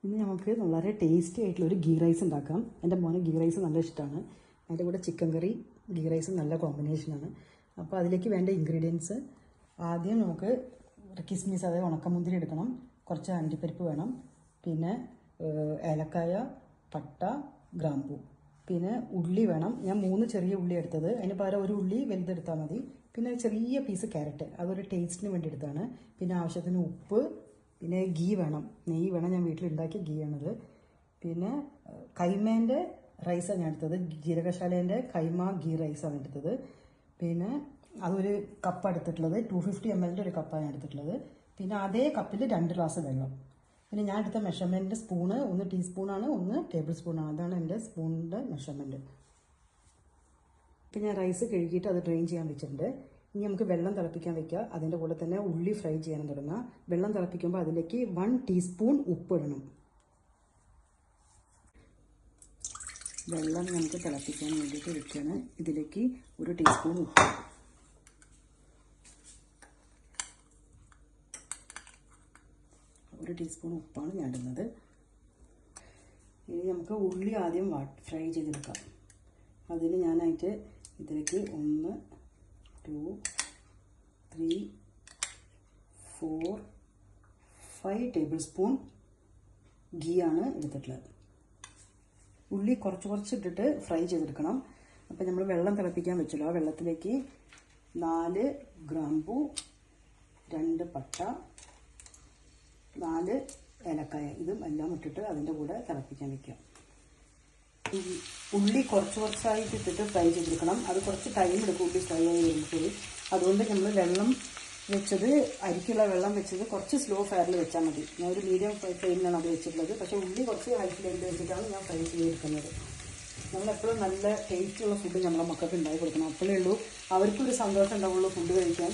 ഇന്ന് നമുക്ക് വളരെ ടേസ്റ്റി ആയിട്ടുള്ളൊരു ഗീ റൈസ് ഉണ്ടാക്കാം. എൻ്റെ മോന് ഗീ റൈസ് നല്ല ഇഷ്ടമാണ്. അതിൻ്റെ കൂടെ ചിക്കൻ കറി ഗീ റൈസും നല്ല കോമ്പിനേഷനാണ്. അപ്പോൾ അതിലേക്ക് വേണ്ട ഇൻഗ്രീഡിയൻസ് ആദ്യം നമുക്ക് കിസ്മിസ്, അതായത് ഉണക്കമുന്തിരി എടുക്കണം. കുറച്ച് അണ്ടിപ്പരിപ്പ് വേണം. പിന്നെ ഏലക്കായ, പട്ട, ഗ്രാമ്പൂ. പിന്നെ ഉള്ളി വേണം. ഞാൻ 3 ചെറിയ ഉള്ളി എടുത്തത്. അതിന് പകരം ഒരു ഉള്ളി വലുതെടുത്താൽ മതി. പിന്നെ ഒരു ചെറിയ പീസ് ക്യാരറ്റ്, അതൊരു ടേസ്റ്റിന് വേണ്ടി എടുത്താണ്. പിന്നെ ആവശ്യത്തിന് ഉപ്പ്. പിന്നെ ഗീ വേണം, നെയ്യ് വേണം. ഞാൻ വീട്ടിലുണ്ടാക്കിയ ഗീ ആണത്. പിന്നെ കൈമേൻ്റെ റൈസാണ് ഞാൻ എടുത്തത്. ജീരകശാലേൻ്റെ കൈമ ഗീ റൈസാണ് എടുത്തത്. പിന്നെ അതൊരു കപ്പ് എടുത്തിട്ടുള്ളത്. 250 ml ഒരു കപ്പാണ് ഞാൻ എടുത്തിട്ടുള്ളത്. പിന്നെ അതേ കപ്പിൽ 2 ഗ്ലാസ് വെള്ളം. പിന്നെ ഞാൻ എടുത്ത മെഷർമെൻറ്റ് സ്പൂണ് 1 ടീസ്പൂണാണ്, 1 ടേബിൾ സ്പൂണാണ്. അതാണ് എൻ്റെ സ്പൂണിൻ്റെ മെഷർമെൻറ്റ്. പിന്നെ ഞാൻ റൈസ് കഴുകിയിട്ട് അത് ഡ്രെയിൻ ചെയ്യാൻ വെച്ചിട്ടുണ്ട്. ഇനി നമുക്ക് വെള്ളം തിളപ്പിക്കാൻ വെക്കുക. അതിൻ്റെ കൂടെ തന്നെ ഉള്ളി ഫ്രൈ ചെയ്യാൻ തുടങ്ങുക. വെള്ളം തിളപ്പിക്കുമ്പോൾ അതിലേക്ക് 1 ടീസ്പൂൺ ഉപ്പ് ഇടണം. വെള്ളം നമുക്ക് തിളപ്പിക്കാൻ വേണ്ടിയിട്ട് വെക്കുകയാണ്. ഇതിലേക്ക് 1 ടീസ്പൂൺ ഉപ്പ്. ഒരു ടീസ്പൂൺ ഉപ്പാണ് ഞാൻ ഇടുന്നത്. ഇനി നമുക്ക് ഉള്ളി ആദ്യം ഫ്രൈ ചെയ്തെടുക്കാം. അതിന് ഞാനായിട്ട് ഇതിലേക്ക് 1, 2, 3, 4, 5 ടേബിൾ സ്പൂൺ ഗീ ആണ് എടുത്തിട്ടുള്ളത്. ഉള്ളി കുറച്ച് ഇട്ടിട്ട് ഫ്രൈ ചെയ്തെടുക്കണം. അപ്പോൾ നമ്മൾ വെള്ളം തിളപ്പിക്കാൻ വെച്ചല്ലോ, ആ വെള്ളത്തിലേക്ക് 4 ഗ്രാമ്പൂ, 2 പട്ട, 4 ഏലക്കായ, ഇതും എല്ലാം ഇട്ടിട്ട് അതിൻ്റെ കൂടെ തിളപ്പിക്കാൻ വെക്കാം. ഉള്ളി കുറച്ചായിട്ട് ഇട്ടിട്ട് ഫ്രൈ ചെയ്തെടുക്കണം. അത് കുറച്ച് ടൈം എടുക്കും ഉള്ളി ഫ്രൈ ആയി വരുമ്പോൾ. അതുകൊണ്ട് നമ്മൾ വെള്ളം വെച്ചത്, അരിക്കുള്ള വെള്ളം വെച്ചത് കുറച്ച് സ്ലോ ഫയറിൽ വെച്ചാൽ മതി. ഞാൻ ഒരു മീഡിയം ഫ്ലെയിമിലാണ് അത് വെച്ചിട്ടുള്ളത്. പക്ഷേ ഉള്ളി കുറച്ച് ഹൈ ഫ്ലെയിമിൽ വെച്ചിട്ടാണ് ഞാൻ ഫ്രൈ ചെയ്തെടുക്കുന്നത്. നമ്മളെപ്പോഴും നല്ല ടേസ്റ്റുള്ള ഫുഡ് നമ്മളെ മക്കൾക്ക് ഉണ്ടാക്കി കൊടുക്കണം. അപ്പോഴേ ഉള്ളൂ അവർക്കൊരു സന്തോഷം ഉണ്ടാവുള്ളൂ ഫുഡ് കഴിക്കാൻ.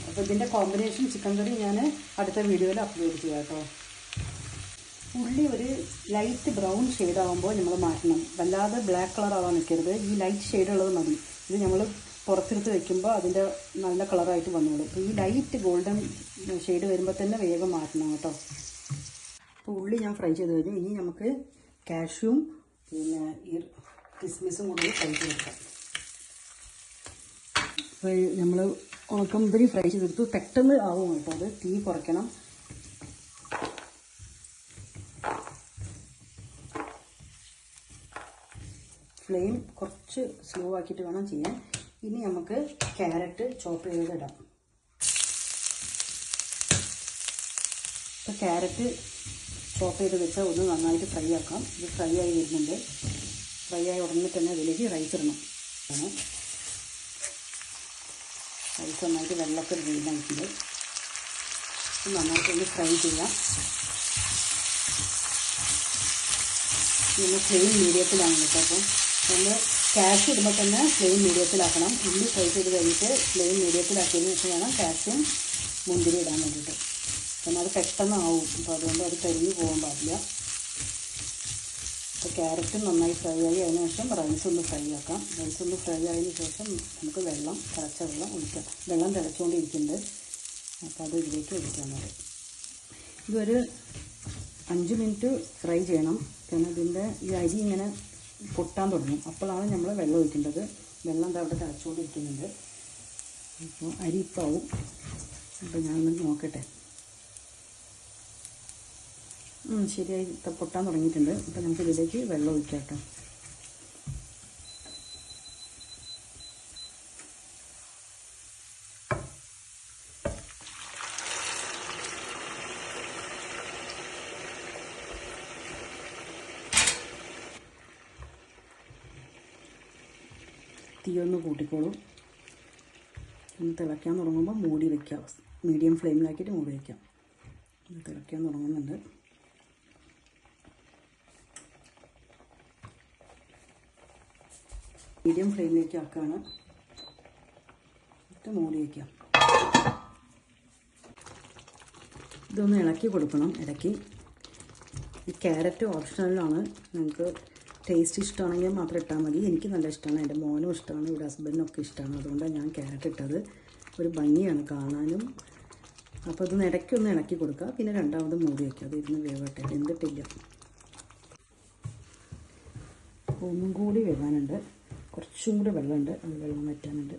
അപ്പോൾ ഇതിൻ്റെ കോമ്പിനേഷൻ ചിക്കൻ കറി ഞാൻ അടുത്ത വീഡിയോയിൽ അപ്ലോഡ് ചെയ്യാം കേട്ടോ. ഉള്ളി ഒരു ലൈറ്റ് ബ്രൗൺ ഷെയ്ഡാകുമ്പോൾ നമ്മൾ മാറ്റണം. വല്ലാതെ ബ്ലാക്ക് കളർ ആവാൻ നിൽക്കരുത്. ഈ ലൈറ്റ് ഷെയ്ഡുള്ളത് മതി. ഇത് നമ്മൾ പുറത്തെടുത്ത് വെക്കുമ്പോൾ അതിൻ്റെ നല്ല കളറായിട്ട് വന്നോളൂ. അപ്പോൾ ഈ ലൈറ്റ് ഗോൾഡൻ ഷെയ്ഡ് വരുമ്പോൾ തന്നെ വേഗം മാറ്റണം കേട്ടോ. അപ്പോൾ ഉള്ളി ഞാൻ ഫ്രൈ ചെയ്ത് കഴിഞ്ഞു. ഇനി നമുക്ക് കാഷ്യൂം പിന്നെ ഈ കിസ്മിസും കൂടി ഫ്രൈ ചെയ്തെടുക്കാം. അപ്പോൾ നമ്മൾ ഉണക്കമുന്തിരി ഫ്രൈ ചെയ്തെടുത്തു. പെട്ടെന്ന് ആവും കേട്ടോ. അത് തീ കുറയ്ക്കണം. ഫ്ലെയിം കുറച്ച് സ്ലോ ആക്കിയിട്ട് വേണം ചെയ്യാൻ. ഇനി നമുക്ക് ക്യാരറ്റ് ചോപ്പ് ചെയ്ത് ഇടാം. ഇപ്പോൾ ക്യാരറ്റ് ചോപ്പ് ചെയ്ത് വെച്ചാൽ ഒന്ന് നന്നായിട്ട് ഫ്രൈ ആക്കാം. ഇത് ഫ്രൈ ആയി വരുന്നുണ്ട്. ഫ്രൈ ആയി ഉടനെ തന്നെ അതിലേക്ക് റൈസ് ഇടണം. റൈസ് നന്നായിട്ട് വെള്ളമൊക്കെ ഡ്രെയിനാക്കിയിട്ട് നന്നായിട്ടൊന്ന് ഫ്രൈ ചെയ്യാം. നമ്മൾ ഫ്ലെയിം മീഡിയത്തിലാണ് കേട്ടോ. അപ്പം നമ്മൾ കാഷ്യൂ ഇടുമ്പോൾ തന്നെ ഫ്ലെയിം മീഡിയത്തിലാക്കണം. ഉള്ളി ഫ്രൈ ചെയ്ത് കഴിഞ്ഞിട്ട് ഫ്ലെയിം മീഡിയത്തിലാക്കിയതിന് ശേഷം വേണം കാഷ്യൂം മുന്തിരി ഇടാൻ വേണ്ടിയിട്ട്. പിന്നെ അത് പെട്ടെന്ന് ആവും. അപ്പോൾ അതുകൊണ്ട് അത് കരിഞ്ഞു പോകാൻ പാടില്ല. അപ്പോൾ ക്യാരറ്റും നന്നായി ഫ്രൈ ആയി അതിന് ശേഷം റൈസ് ഒന്ന് ഫ്രൈ ആക്കാം. റൈസ് ഒന്ന് ഫ്രൈ ആയതിന് ശേഷം നമുക്ക് തിളച്ച വെള്ളം ഒഴിക്കാം. വെള്ളം തിളച്ചുകൊണ്ടിരിക്കുന്നുണ്ട്. അപ്പോൾ അത് ഇതിലേക്ക് ഒഴിക്കാൻ മതി. ഇതൊരു 5 മിനിറ്റ് ഫ്രൈ ചെയ്യണം. കാരണം ഇതിൻ്റെ ഈ അരി ഇങ്ങനെ പൊട്ടാൻ തുടങ്ങും. അപ്പോഴാണ് നമ്മൾ വെള്ളം ഒഴിക്കേണ്ടത്. വെള്ളം അവിടെ തിളച്ചുകൊണ്ടിരിക്കുന്നുണ്ട്. അപ്പോൾ അരി ഇപ്പോൾ ആവും. അപ്പോൾ ഞാനൊന്ന് നോക്കട്ടെ. ശരിയായി പൊട്ടാൻ തുടങ്ങിയിട്ടുണ്ട്. അപ്പോൾ നമുക്ക് ഇതിലേക്ക് വെള്ളം ഒഴിക്കാം കേട്ടോ. തീയൊന്ന് കൂട്ടിക്കോളും. ഒന്ന് തിളയ്ക്കാൻ തുടങ്ങുമ്പോൾ മൂടി വയ്ക്കാം. മീഡിയം ഫ്ലെയിമിലാക്കിയിട്ട് മൂടി വയ്ക്കാം. തിളയ്ക്കാൻ തുടങ്ങുന്നുണ്ട്. മീഡിയം ഫ്ലെയിമിലേക്ക് ആക്കുകയാണ്. എന്നിട്ട് മൂടി വയ്ക്കാം. ഇതൊന്ന് ഇളക്കി കൊടുക്കണം ഇടയ്ക്ക്. ഈ ക്യാരറ്റ് ഓപ്ഷണലാണ്. നമുക്ക് ടേസ്റ്റ് ഇഷ്ടമാണെങ്കിൽ മാത്രം ഇട്ടാൽ മതി. എനിക്ക് നല്ല ഇഷ്ടമാണ്. എൻ്റെ മോനും ഇഷ്ടമാണ്. ഇവിടെ ഹസ്ബൻഡിനൊക്കെ ഇഷ്ടമാണ്. അതുകൊണ്ടാണ് ഞാൻ ക്യാരറ്റ് ഇട്ടത്. ഒരു ഭംഗിയാണ് കാണാനും. അപ്പോൾ അതൊന്ന് ഇടയ്ക്കൊന്ന് ഇളക്കി കൊടുക്കുക. പിന്നെ രണ്ടാമത് മൂടി വയ്ക്കുക, അത് ഇരുന്ന് വേവട്ടെ. വെന്തിട്ടില്ല, ഒന്നും കൂടി വേവാനുണ്ട്. കുറച്ചും കൂടി വെള്ളമുണ്ട്, അത് വെള്ളം വറ്റാനുണ്ട്.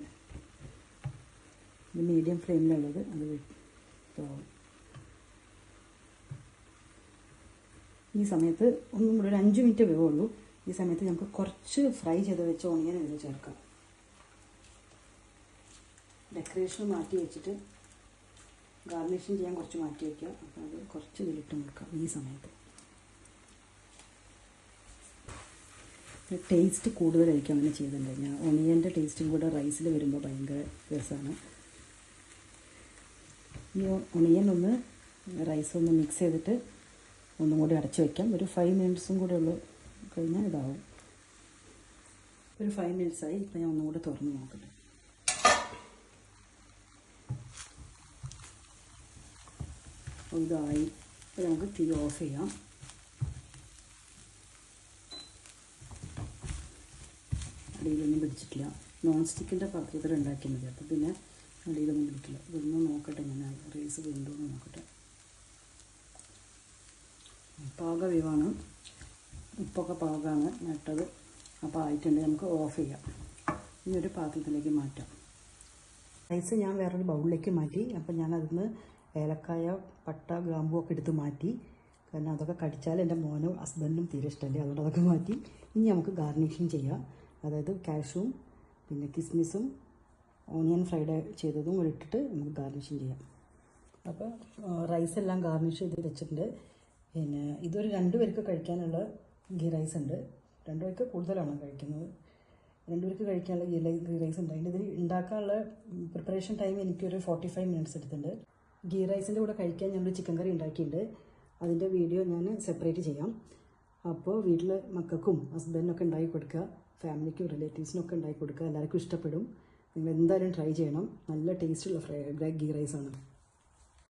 ഇത് മീഡിയം ഫ്ലെയിമിലുള്ളത് അത് ആവും. ഈ സമയത്ത് ഒന്നും കൂടി ഒരു 5 മിനിറ്റ് വേവുള്ളൂ. ഈ സമയത്ത് നമുക്ക് കുറച്ച് ഫ്രൈ ചെയ്ത് വെച്ച ഓണിയൻ ഇതിൽ ചേർക്കാം. ഡെക്കറേഷൻ മാറ്റി വെച്ചിട്ട് ഗാർണിഷിങ് ചെയ്യാൻ കുറച്ച് മാറ്റി വയ്ക്കുക. അപ്പോൾ അത് കുറച്ച് ഇതിലിട്ട് കൊടുക്കാം. ഈ സമയത്ത് ടേസ്റ്റ് കൂടുതലായിരിക്കും അങ്ങനെ ചെയ്തിട്ടുണ്ടെങ്കിൽ. ഞാൻ ഒണിയൻ്റെ ടേസ്റ്റും കൂടെ റൈസിൽ വരുമ്പോൾ ഭയങ്കര രസമാണ്. ഈ ഒണിയൻ ഒന്ന് റൈസൊന്ന് മിക്സ് ചെയ്തിട്ട് ഒന്നും കൂടി അടച്ച് വയ്ക്കാം. ഒരു 5 മിനിറ്റ്സും കൂടെ ഉള്ളു കഴിഞ്ഞാൽ ഇതാവും. ഒരു 5 മിനിറ്റ്സായി. ഇപ്പം ഞാൻ ഒന്നും കൂടെ തുറന്ന് നോക്കട്ടെ. ഇതായി. അപ്പോൾ നമുക്ക് തീ ഓഫ് ചെയ്യാം. അടിയിലൊന്നും പിടിച്ചിട്ടില്ല. നോൺ സ്റ്റിക്കിൻ്റെ പാത്രത്തിൽ ഉണ്ടാക്കിയാൽ മതി. അപ്പോൾ പിന്നെ അടിയിലൊന്നും പിടിക്കില്ല. ഇതൊന്നും നോക്കട്ടെ, ഞാൻ റൈസ് വീണ്ടും നോക്കട്ടെ. പാക വേവാണ്, ഉപ്പൊക്കെ പാകമാണ് നട്ടത്. അപ്പോൾ ആയിട്ടുണ്ട്, നമുക്ക് ഓഫ് ചെയ്യാം. ഈ ഒരു പാത്രത്തിലേക്ക് മാറ്റാം. റൈസ് ഞാൻ വേറൊരു ബൗളിലേക്ക് മാറ്റി. അപ്പോൾ ഞാൻ അതിന്ന് ഏലക്കായ, പട്ട, ഗ്രാമ്പൂ ഒക്കെ എടുത്ത് മാറ്റി. കാരണം അതൊക്കെ കടിച്ചാൽ എൻ്റെ മോനും ഹസ്ബൻഡിനും തീരെ ഇഷ്ടമല്ലേ, അതുകൊണ്ട് അതൊക്കെ മാറ്റി. ഇനി നമുക്ക് ഗാർണിഷിങ് ചെയ്യാം. അതായത് കാഷ്യൂവും പിന്നെ കിസ്മിസും ഓണിയൻ ഫ്രൈഡ് ചെയ്തതും കൂടി ഇട്ടിട്ട് നമുക്ക് ഗാർണിഷിങ് ചെയ്യാം. അപ്പോൾ റൈസെല്ലാം ഗാർണിഷ് ചെയ്ത് വെച്ചിട്ടുണ്ട്. പിന്നെ ഇതൊരു 2 പേർക്ക് കഴിക്കാനുള്ള ഗീ റൈസ് ഉണ്ട്. 2 പേർക്ക് കൂടുതലാണ് കഴിക്കുന്നത്. 2 പേർക്ക് കഴിക്കാനുള്ള ഗീ റൈസ് ഉണ്ട്. അതിൻ്റെ ഇതിൽ ഉണ്ടാക്കാനുള്ള പ്രിപ്പറേഷൻ ടൈം എനിക്കൊരു 45 മിനിറ്റ്സ് എടുത്തിട്ടുണ്ട്. ഗീ റൈസിൻ്റെ കൂടെ കഴിക്കാൻ ഞാനൊരു ചിക്കൻ കറി ഉണ്ടാക്കിയിട്ടുണ്ട്. അതിൻ്റെ വീഡിയോ ഞാൻ സെപ്പറേറ്റ് ചെയ്യാം. അപ്പോൾ വീട്ടിൽ മക്കൾക്കും ഹസ്ബൻഡിനൊക്കെ ഉണ്ടാക്കി കൊടുക്കുക, ഫാമിലിക്കും റിലേറ്റീവ്സിനൊക്കെ ഉണ്ടാക്കി കൊടുക്കുക. എല്ലാവർക്കും ഇഷ്ടപ്പെടും. നിങ്ങൾ എന്തായാലും ട്രൈ ചെയ്യണം. നല്ല ടേസ്റ്റുള്ള ഗീ റൈസാണ്.